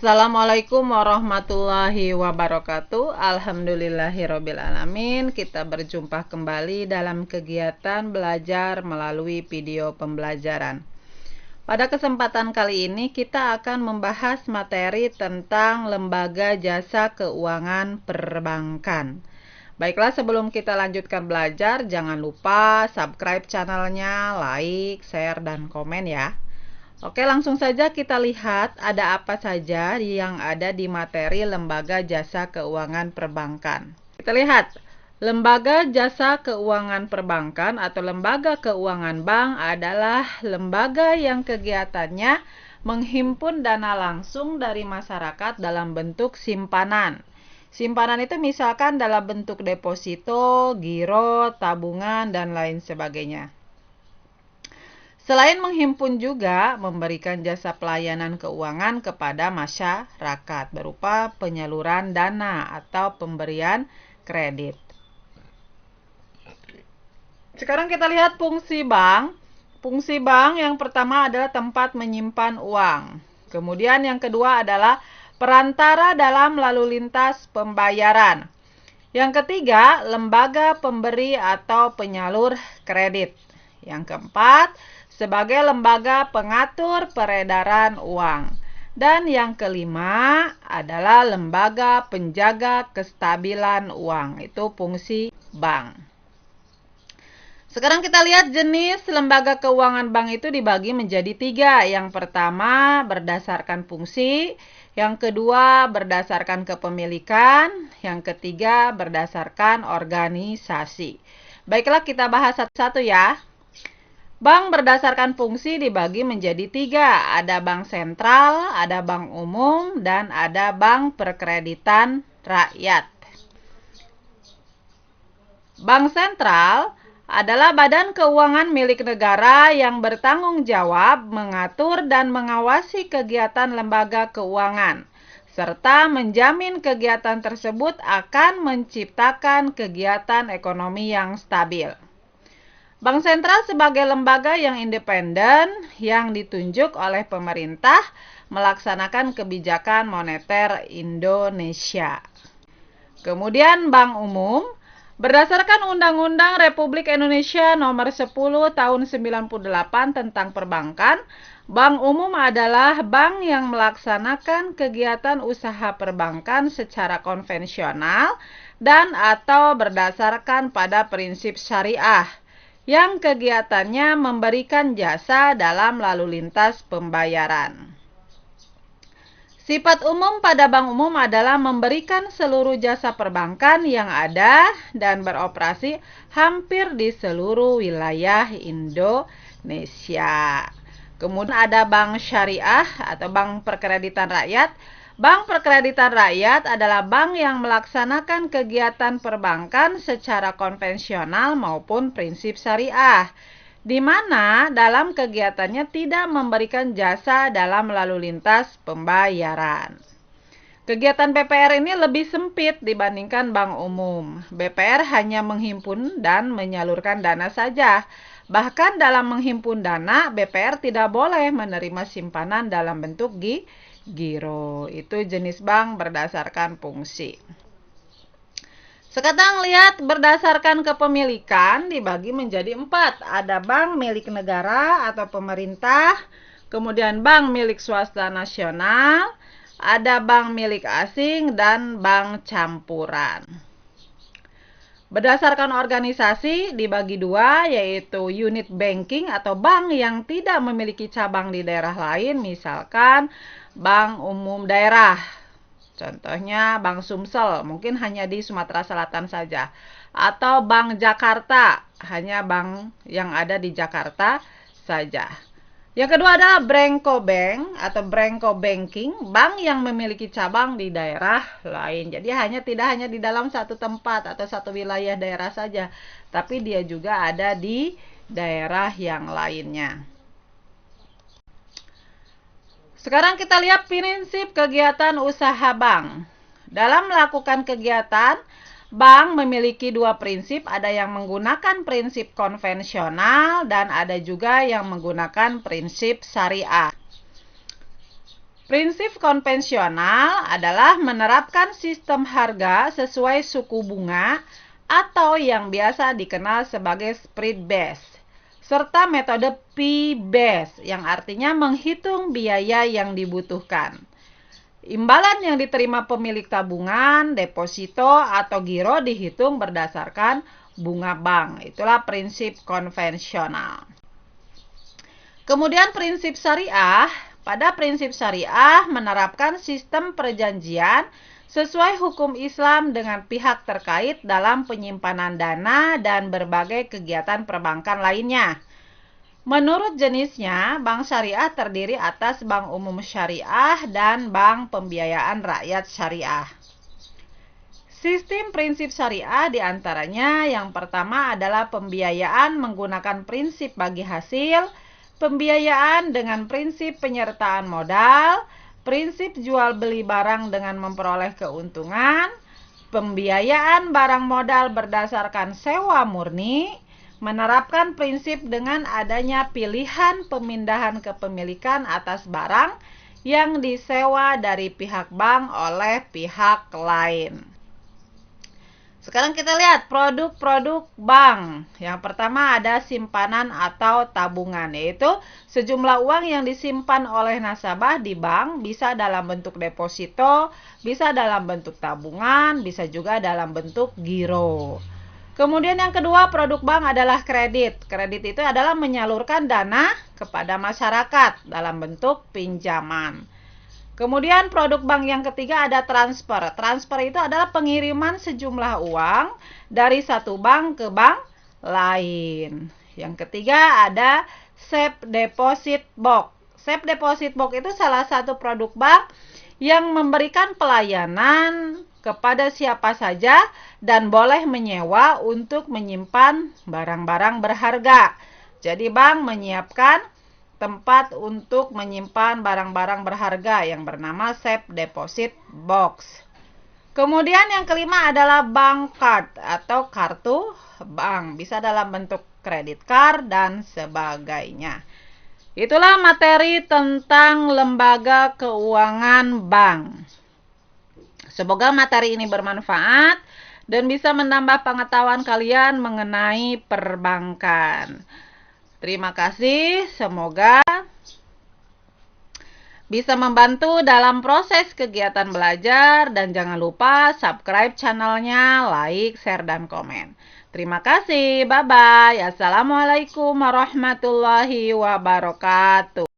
Assalamualaikum warahmatullahi wabarakatuh. Alhamdulillahirrabbilalamin. Kita berjumpa kembali dalam kegiatan belajar melalui video pembelajaran. Pada kesempatan kali ini kita akan membahas materi tentang lembaga jasa keuangan perbankan. Baiklah, sebelum kita lanjutkan belajar, jangan lupa subscribe channelnya, like, share, dan komen ya. Oke, langsung saja kita lihat ada apa saja yang ada di materi lembaga jasa keuangan perbankan. Kita lihat, lembaga jasa keuangan perbankan atau lembaga keuangan bank adalah lembaga yang kegiatannya menghimpun dana langsung dari masyarakat dalam bentuk simpanan. Simpanan itu misalkan dalam bentuk deposito, giro, tabungan, dan lain sebagainya. Selain menghimpun juga memberikan jasa pelayanan keuangan kepada masyarakat berupa penyaluran dana atau pemberian kredit. Sekarang kita lihat fungsi bank. Fungsi bank yang pertama adalah tempat menyimpan uang. Kemudian yang kedua adalah perantara dalam lalu lintas pembayaran. Yang ketiga, lembaga pemberi atau penyalur kredit. Yang keempat, sebagai lembaga pengatur peredaran uang. Dan yang kelima adalah lembaga penjaga kestabilan uang. Itu fungsi bank. Sekarang kita lihat jenis lembaga keuangan bank itu dibagi menjadi 3. Yang pertama berdasarkan fungsi, yang kedua berdasarkan kepemilikan, yang ketiga berdasarkan organisasi. Baiklah, kita bahas satu-satu ya. Bank berdasarkan fungsi dibagi menjadi 3. Ada bank sentral, ada bank umum, dan ada bank perkreditan rakyat. Bank sentral adalah badan keuangan milik negara yang bertanggung jawab mengatur dan mengawasi kegiatan lembaga keuangan, serta menjamin kegiatan tersebut akan menciptakan kegiatan ekonomi yang stabil. Bank sentral sebagai lembaga yang independen yang ditunjuk oleh pemerintah melaksanakan kebijakan moneter Indonesia. Kemudian bank umum berdasarkan Undang-Undang Republik Indonesia Nomor 10 Tahun 98 tentang perbankan, bank umum adalah bank yang melaksanakan kegiatan usaha perbankan secara konvensional dan atau berdasarkan pada prinsip syariah, yang kegiatannya memberikan jasa dalam lalu lintas pembayaran. Sifat umum pada bank umum adalah memberikan seluruh jasa perbankan yang ada dan beroperasi hampir di seluruh wilayah Indonesia. Kemudian ada bank syariah atau bank perkreditan rakyat. Bank perkreditan rakyat adalah bank yang melaksanakan kegiatan perbankan secara konvensional maupun prinsip syariah, di mana dalam kegiatannya tidak memberikan jasa dalam lalu lintas pembayaran. Kegiatan BPR ini lebih sempit dibandingkan bank umum. BPR hanya menghimpun dan menyalurkan dana saja. Bahkan dalam menghimpun dana, BPR tidak boleh menerima simpanan dalam bentuk giro. Itu jenis bank berdasarkan fungsi. Sekarang lihat berdasarkan kepemilikan dibagi menjadi 4. Ada bank milik negara atau pemerintah, kemudian bank milik swasta nasional, ada bank milik asing, dan bank campuran. Berdasarkan organisasi dibagi 2, yaitu unit banking atau bank yang tidak memiliki cabang di daerah lain, misalkan bank umum daerah. Contohnya Bank Sumsel, mungkin hanya di Sumatera Selatan saja. Atau Bank Jakarta, hanya bank yang ada di Jakarta saja. Yang kedua adalah Branco Bank atau Branco Banking, bank yang memiliki cabang di daerah lain. Jadi tidak hanya di dalam satu tempat atau satu wilayah daerah saja, tapi dia juga ada di daerah yang lainnya. Sekarang kita lihat prinsip kegiatan usaha bank. Dalam melakukan kegiatan, bank memiliki 2 prinsip, ada yang menggunakan prinsip konvensional dan ada juga yang menggunakan prinsip syariah. Prinsip konvensional adalah menerapkan sistem harga sesuai suku bunga atau yang biasa dikenal sebagai spread based, serta metode P-based yang artinya menghitung biaya yang dibutuhkan. Imbalan yang diterima pemilik tabungan, deposito, atau giro dihitung berdasarkan bunga bank. Itulah prinsip konvensional. Kemudian prinsip syariah. Pada prinsip syariah menerapkan sistem perjanjian sesuai hukum Islam dengan pihak terkait dalam penyimpanan dana dan berbagai kegiatan perbankan lainnya. Menurut jenisnya, bank syariah terdiri atas bank umum syariah dan bank pembiayaan rakyat syariah. Sistem prinsip syariah diantaranya yang pertama adalah pembiayaan menggunakan prinsip bagi hasil, pembiayaan dengan prinsip penyertaan modal, prinsip jual beli barang dengan memperoleh keuntungan, pembiayaan barang modal berdasarkan sewa murni, menerapkan prinsip dengan adanya pilihan pemindahan kepemilikan atas barang yang disewa dari pihak bank oleh pihak lain. Sekarang kita lihat produk-produk bank. Yang pertama ada simpanan atau tabungan, yaitu sejumlah uang yang disimpan oleh nasabah di bank, bisa dalam bentuk deposito, bisa dalam bentuk tabungan, bisa juga dalam bentuk giro. Kemudian yang kedua, produk bank adalah kredit. Kredit itu adalah menyalurkan dana kepada masyarakat dalam bentuk pinjaman. Kemudian produk bank yang ketiga ada transfer. Transfer itu adalah pengiriman sejumlah uang dari satu bank ke bank lain. Yang ketiga ada safe deposit box. Safe deposit box itu salah satu produk bank yang memberikan pelayanan kepada siapa saja dan boleh menyewa untuk menyimpan barang-barang berharga. Jadi bank menyiapkan tempat untuk menyimpan barang-barang berharga yang bernama safe deposit box. Kemudian yang kelima adalah bank card atau kartu bank, bisa dalam bentuk kredit card dan sebagainya. Itulah materi tentang lembaga keuangan bank. Semoga materi ini bermanfaat dan bisa menambah pengetahuan kalian mengenai perbankan. Terima kasih, semoga bisa membantu dalam proses kegiatan belajar dan jangan lupa subscribe channelnya, like, share, dan komen. Terima kasih, bye-bye. Assalamualaikum warahmatullahi wabarakatuh.